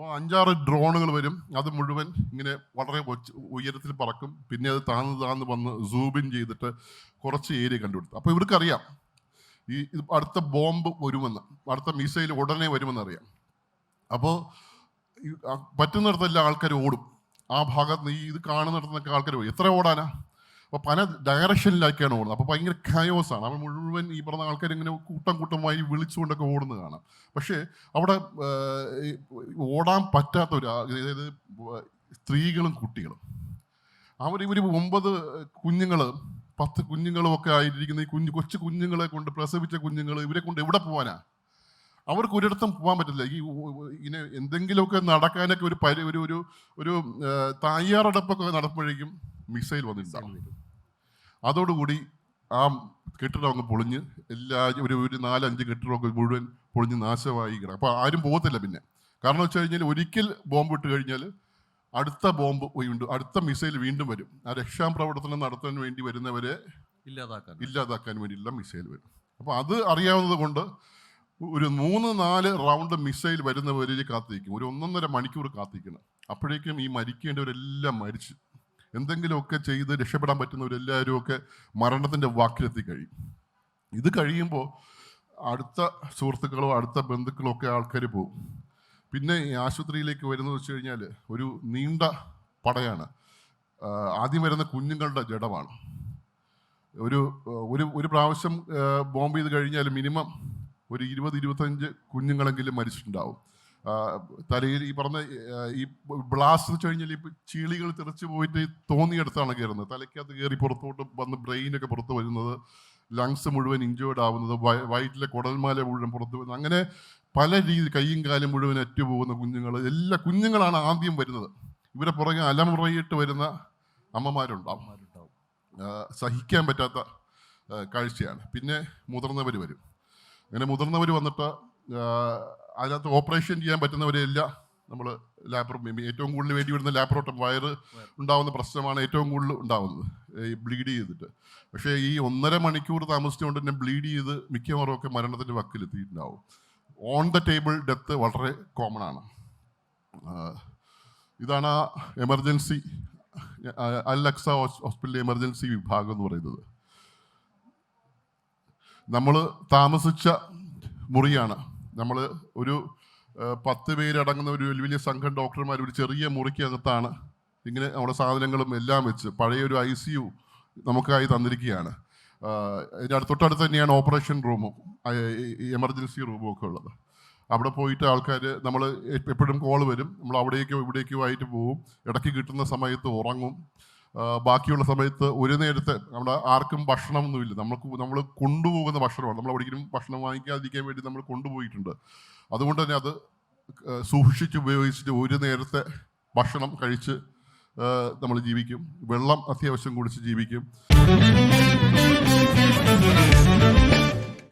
അപ്പോൾ 5-6 ഡ്രോണുകൾ വരും. അത് മുഴുവൻ ഇങ്ങനെ വളരെ ഉയരത്തിൽ പറക്കും. പിന്നെ അത് താന്ന് വന്ന് സൂമിൻ ചെയ്തിട്ട് കുറച്ച് ഏരിയ കണ്ടുപിടുത്തും. അപ്പോൾ ഇവർക്കറിയാം അടുത്ത ബോംബ് വരുമെന്ന്, അടുത്ത മിസൈൽ ഉടനെ വരുമെന്ന് അറിയാം. അപ്പോൾ പറ്റുന്നിടത്തെല്ലാം ആൾക്കാർ ഓടും. ആ ഭാഗത്ത് ഇത് കാണുന്നിടത്തുനിന്നൊക്കെ ആൾക്കാർ ഓടും. എത്ര ഓടാനാ? അപ്പോൾ പല ഡയറക്ഷനിലാക്കിയാണ് ഓടുന്നത്. അപ്പോൾ ഭയങ്കര കയോസാണ്. അവൻ മുഴുവൻ ഈ പറഞ്ഞ ആൾക്കാർ ഇങ്ങനെ കൂട്ടമായി വിളിച്ചുകൊണ്ടൊക്കെ ഓടുന്നത് കാണാം. പക്ഷേ അവിടെ ഓടാൻ പറ്റാത്തൊരു, അതായത് സ്ത്രീകളും കുട്ടികളും, ഇവർ 9 കുഞ്ഞുങ്ങൾ 10 കുഞ്ഞുങ്ങളും ഒക്കെ ആയിരിക്കുന്ന ഈ കൊച്ചു കുഞ്ഞുങ്ങളെ കൊണ്ട്, പ്രസവിച്ച കുഞ്ഞുങ്ങൾ, ഇവരെ കൊണ്ട് എവിടെ പോകാനാ? അവർക്ക് ഒരിടത്തും പോകാൻ പറ്റില്ല. ഇങ്ങനെ എന്തെങ്കിലുമൊക്കെ നടക്കാനൊക്കെ ഒരു തയ്യാറെടുപ്പൊക്കെ നടക്കുമ്പോഴേക്കും മിസൈൽ വന്നിട്ടുണ്ടാവും. അതോടുകൂടി ആ കെട്ടിടം അങ്ങ് പൊളിഞ്ഞ് ഒരു 4-5 കെട്ടിടമൊക്കെ മുഴുവൻ പൊളിഞ്ഞ് നാശമായി കിടക്കും. അപ്പോൾ ആരും പോകത്തില്ല പിന്നെ. കാരണം വെച്ച് കഴിഞ്ഞാൽ ഒരിക്കൽ ബോംബ് ഇട്ട് കഴിഞ്ഞാൽ അടുത്ത ബോംബ് ഉണ്ട്, അടുത്ത മിസൈൽ വീണ്ടും വരും. ആ രക്ഷാപ്രവർത്തനം നടത്താൻ വേണ്ടി വരുന്നവരെ ഇല്ലാതാക്കാൻ വേണ്ടിയുള്ള മിസൈൽ വരും. അപ്പോൾ അത് അറിയാവുന്നത് കൊണ്ട് ഒരു 3-4 റൗണ്ട് മിസൈൽ വരുന്നവരെ കാത്തിരിക്കും. ഒരു 1.5 മണിക്കൂർ കാത്തിരിക്കണം. അപ്പോഴേക്കും ഈ മരിക്കേണ്ടവരെല്ലാം മരിച്ചു. എന്തെങ്കിലുമൊക്കെ ചെയ്ത് രക്ഷപ്പെടാൻ പറ്റുന്നവരെല്ലാവരും ഒക്കെ മരണത്തിൻ്റെ വാക്കിലെത്തി കഴിയും. ഇത് കഴിയുമ്പോൾ അടുത്ത സുഹൃത്തുക്കളോ അടുത്ത ബന്ധുക്കളോ ഒക്കെ ആൾക്കാർ പോകും. പിന്നെ ഈ ആശുപത്രിയിലേക്ക് വരുന്നത് വെച്ച് കഴിഞ്ഞാൽ ഒരു നീണ്ട പടയാണ്. ആദ്യം വരുന്ന കുഞ്ഞുങ്ങളുടെ ജഡമാണ്. ഒരു പ്രാവശ്യം ബോംബ് ചെയ്ത് കഴിഞ്ഞാൽ മിനിമം ഒരു 20-25 കുഞ്ഞുങ്ങളെങ്കിലും മരിച്ചിട്ടുണ്ടാവും. തലയിൽ ഈ പറഞ്ഞ ഈ ബ്ലാസ്റ്റ് എന്ന് വെച്ച് കഴിഞ്ഞാൽ ഈ ചീളികൾ തെറിച്ച് പോയിട്ട് തോന്നിയെടുത്താണ് കയറുന്നത്. തലയ്ക്കകത്ത് കയറി പുറത്തോട്ട് വന്ന് ബ്രെയിനൊക്കെ പുറത്ത് വരുന്നത്, ലങ്സ് മുഴുവൻ ഇഞ്ചേർഡ് ആവുന്നത്, വയറ്റിലെ കുടൽമാല മുഴുവൻ പുറത്ത് വരുന്നത്, അങ്ങനെ പല രീതി കൈയും കാലും മുഴുവൻ അറ്റുപോകുന്ന കുഞ്ഞുങ്ങൾ, എല്ലാ കുഞ്ഞുങ്ങളാണ് ആദ്യം വരുന്നത്. ഇവരെ പുറകെ അലമുറയിട്ട് വരുന്ന അമ്മമാരുണ്ടാവും. സഹിക്കാൻ പറ്റാത്ത കാഴ്ചയാണ്. പിന്നെ മുതിർന്നവർ വരും. അങ്ങനെ മുതിർന്നവർ വന്നിട്ട് അതിനകത്ത് ഓപ്പറേഷൻ ചെയ്യാൻ പറ്റുന്നവരെല്ലാം നമ്മൾ ഏറ്റവും കൂടുതൽ വേണ്ടി വരുന്ന ലാപ്രോട്ടം, വയറ് ഉണ്ടാകുന്ന പ്രശ്നമാണ് ഏറ്റവും കൂടുതൽ ഉണ്ടാകുന്നത്, ഈ ബ്ലീഡ് ചെയ്തിട്ട്. പക്ഷേ ഈ 1.5 മണിക്കൂർ താമസിച്ചുകൊണ്ട് തന്നെ ബ്ലീഡ് ചെയ്ത് മിക്കവാറും ഒക്കെ മരണത്തിൻ്റെ വക്കിലെത്തിയിട്ടുണ്ടാവും. ഓൺ ദ ടേബിൾ ഡെത്ത് വളരെ കോമൺ ആണ്. ഇതാണ് ആ എമർജൻസി, അൽ-അക്സ ഹോസ്പിറ്റലിലെ എമർജൻസി വിഭാഗം എന്ന് പറയുന്നത്. നമ്മൾ താമസിച്ച മുറിയാണ്. നമ്മൾ ഒരു 10 പേരടങ്ങുന്ന ഒരു വലിയ സംഘം ഡോക്ടർമാർ ഒരു ചെറിയ മുറിക്കകത്താണ് ഇങ്ങനെ നമ്മുടെ സാധനങ്ങളും എല്ലാം വെച്ച് പഴയൊരു ICU നമുക്കായി തന്നിരിക്കുകയാണ്. ഇതിൻ്റെ തൊട്ടടുത്ത് തന്നെയാണ് ഓപ്പറേഷൻ റൂമും എമർജൻസി റൂമും ഒക്കെ ഉള്ളത്. അവിടെ പോയിട്ട് ആൾക്കാർ, നമ്മൾ എപ്പോഴും കോൾ വരും, നമ്മൾ അവിടേക്കോ ഇവിടേക്കോ ആയിട്ട് പോവും. ഇടയ്ക്ക് കിട്ടുന്ന സമയത്ത് ഉറങ്ങും. ബാക്കിയുള്ള സമയത്ത് ഒരു നേരത്തെ നമ്മുടെ ആർക്കും ഭക്ഷണമൊന്നുമില്ല. നമ്മൾ കൊണ്ടുപോകുന്ന ഭക്ഷണമാണ്. നമ്മൾ ഒരിക്കലും ഭക്ഷണം വാങ്ങിക്കാതിരിക്കാൻ വേണ്ടി നമ്മൾ കൊണ്ടുപോയിട്ടുണ്ട്. അതുകൊണ്ട് തന്നെ അത് സൂക്ഷിച്ച് ഉപയോഗിച്ചിട്ട് ഒരു നേരത്തെ ഭക്ഷണം കഴിച്ച് നമ്മൾ ജീവിക്കും. വെള്ളം അത്യാവശ്യം കുടിച്ച് ജീവിക്കും.